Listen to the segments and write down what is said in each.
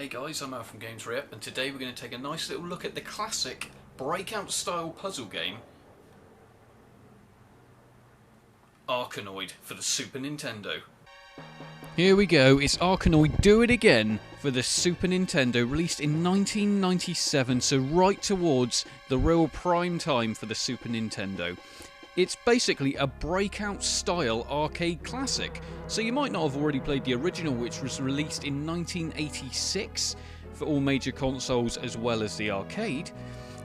Hey guys, I'm Al from Games Rep, and today we're going to take a nice little look at the classic Breakout style puzzle game Arkanoid for the Super Nintendo. Here we go, it's Arkanoid Do It Again for the Super Nintendo, released in 1997, so right towards the real prime time for the Super Nintendo. It's basically a Breakout style arcade classic, so you might not have already played the original, which was released in 1986 for all major consoles as well as the arcade,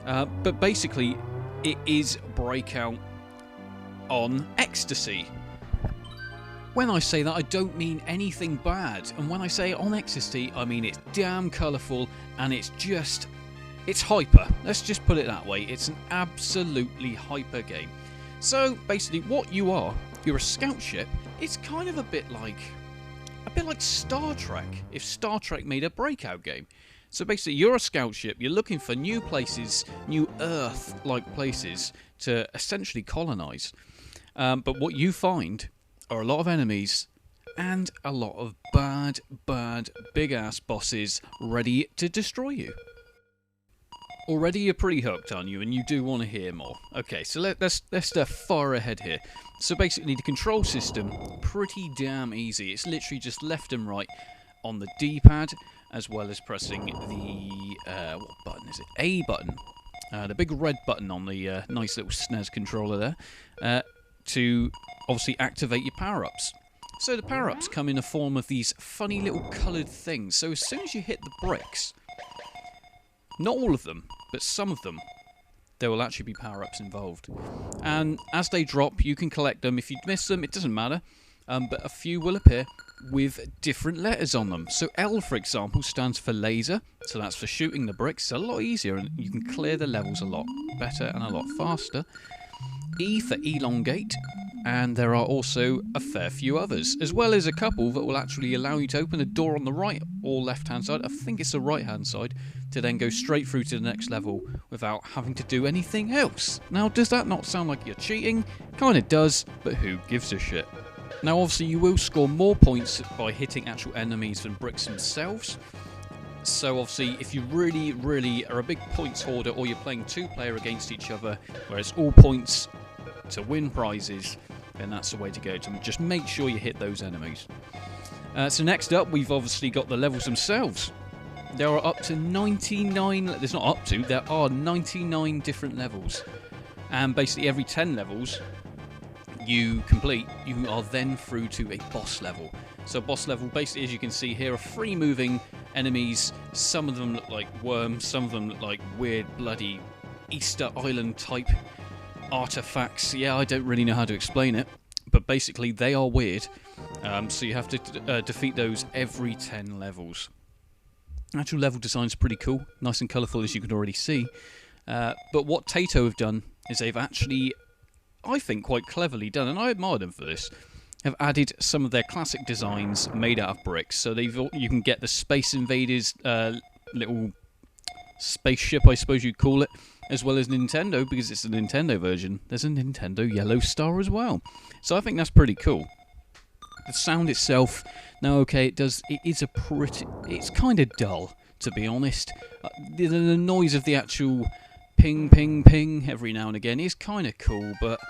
but basically it is Breakout on ecstasy. When I say that, I don't mean anything bad, and when I say on ecstasy, I mean it's damn colourful and it's hyper. Let's just put it that way. It's an absolutely hyper game. So basically what you're a scout ship. It's kind of a bit like Star Trek, if Star Trek made a Breakout game. So basically you're a scout ship, you're looking for new places, new Earth-like places to essentially colonise. But what you find are a lot of enemies and a lot of bad, big-ass bosses ready to destroy you. Already you're pretty hooked, aren't you? And you do want to hear more. Okay, so let's far ahead here. So basically the control system, pretty damn easy. It's literally just left and right on the D-pad, as well as pressing the, what button is it? A button. The big red button on the nice little Snes controller there, to obviously activate your power-ups. So the power-ups come in the form of these funny little coloured things. So as soon as you hit the bricks, not all of them, but some of them, there will actually be power-ups involved. And as they drop, you can collect them. If you miss them, it doesn't matter, but a few will appear with different letters on them. So L, for example, stands for laser, so that's for shooting the bricks. It's a lot easier, and you can clear the levels a lot better and a lot faster. E for elongate, and there are also a fair few others, as well as a couple that will actually allow you to open the door on the right or left-hand side, I think it's the right-hand side, to then go straight through to the next level without having to do anything else. Now, does that not sound like you're cheating? Kinda does, but who gives a shit? Now, obviously, you will score more points by hitting actual enemies than bricks themselves. So obviously, if you really are a big points hoarder, or you're playing two-player against each other, where it's all points to win prizes, then that's the way to go. To just make sure you hit those enemies. So next up, we've obviously got the levels themselves. There are up to 99... There's not up to, there are 99 different levels. And basically every 10 levels you complete, you are then through to a boss level. So boss level, basically, as you can see here, are free-moving enemies. Some of them look like worms, some of them look like weird, bloody Easter Island type artifacts. Yeah, I don't really know how to explain it, but basically they are weird. So you have to defeat those every 10 levels. Actual level design is pretty cool, nice and colourful, as you can already see. But what Taito have done is they've actually, I think, quite cleverly done, and I admire them for this, have added some of their classic designs made out of bricks. So you can get the Space Invaders little spaceship, I suppose you'd call it, as well as Nintendo, because it's a Nintendo version. There's a Nintendo Yellow Star as well. So I think that's pretty cool. The sound itself, now okay, it's kind of dull, to be honest. The noise of the actual ping, ping, ping every now and again is kind of cool, but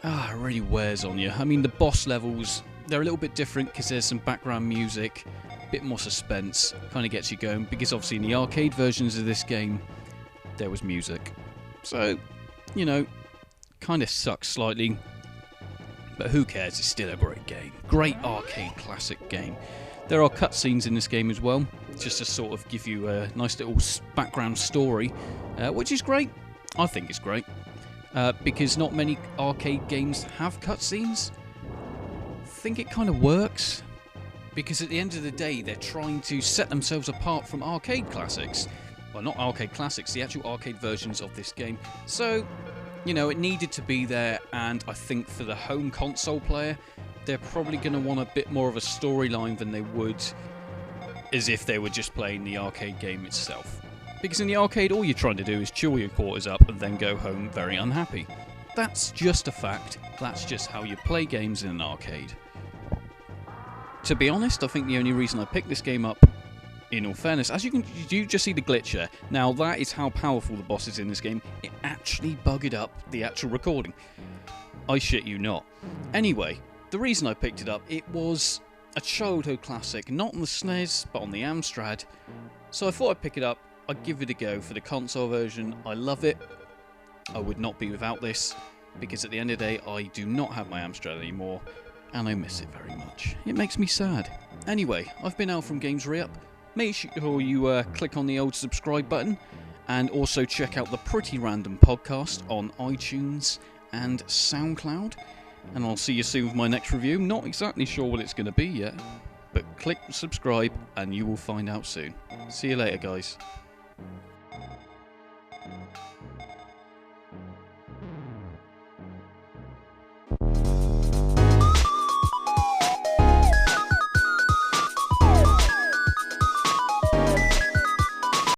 it really wears on you. I mean, the boss levels, they're a little bit different because there's some background music, a bit more suspense, kind of gets you going, because obviously in the arcade versions of this game, there was music. So, you know, kind of sucks slightly, but who cares, it's still a great game. Great arcade classic game. There are cutscenes in this game as well, just to sort of give you a nice little background story, which is great. I think it's great, because not many arcade games have cutscenes. I think it kind of works, because at the end of the day, they're trying to set themselves apart from arcade classics. Well, not arcade classics, the actual arcade versions of this game. So, you know, it needed to be there, and I think for the home console player, they're probably going to want a bit more of a storyline than they would as if they were just playing the arcade game itself. Because in the arcade, all you're trying to do is chew your quarters up and then go home very unhappy. That's just a fact. That's just how you play games in an arcade. To be honest, I think the only reason I picked this game up in all fairness. As you just see the glitcher. Now, that is how powerful the boss is in this game. It actually buggered up the actual recording. I shit you not. Anyway, the reason I picked it up, it was a childhood classic, not on the Snes, but on the Amstrad. So I thought I'd pick it up, I'd give it a go for the console version. I love it. I would not be without this, because at the end of the day, I do not have my Amstrad anymore, and I miss it very much. It makes me sad. Anyway, I've been Al from Games Re-Up. Make sure you click on the old subscribe button, and also check out the Pretty Random podcast on iTunes and SoundCloud. And I'll see you soon with my next review. Not exactly sure what it's going to be yet, but click subscribe and you will find out soon. See you later, guys.